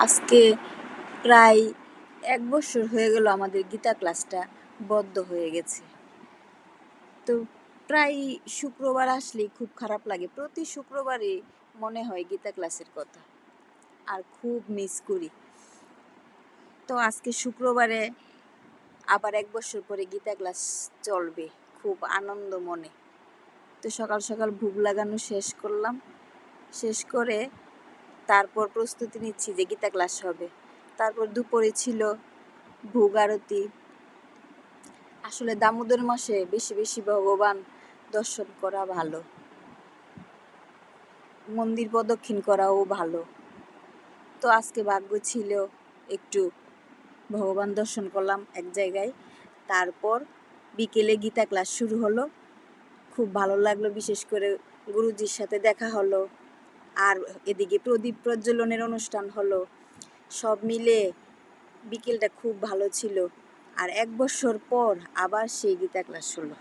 আজকে প্রায় 1 বছর হয়ে গেল আমাদের গীতা ক্লাসটা বন্ধ হয়ে গেছে। তো প্রায় শুক্রবার আসলেই খুব খারাপ লাগে, প্রতি শুক্রবারই মনে হয় গীতা ক্লাসের কথা আর খুব মিস করি। তো আজকে শুক্রবারে আবার 1 বছর পরে গীতা ক্লাস চলবে, খুব আনন্দ মনে। তো সকাল সকাল ভোগ লাগানো শেষ করলাম, শেষ করে তারপর প্রস্তুতি নিচ্ছি যে গীতা ক্লাস হবে। তারপর দুপুরে ছিল ভোগ আরতি। আসলে দামোদর মাসে বেশি বেশি ভগবান দর্শন করা ভালো, মন্দির প্রদক্ষিণ করাও ভালো। তো আজকে ভাগ্য ছিল একটু ভগবান দর্শন করলাম এক জায়গায়। তারপর বিকেলে গীতা ক্লাস শুরু হলো, খুব ভালো লাগলো, বিশেষ করে গুরুজির সাথে দেখা হলো। আর এদিকে প্রদীপ প্রজ্বলনের অনুষ্ঠান হলো, সব মিলে বিকেলটা খুব ভালো ছিল। আর 1 বছর পর আবার সেই গীতা ক্লাস হলো।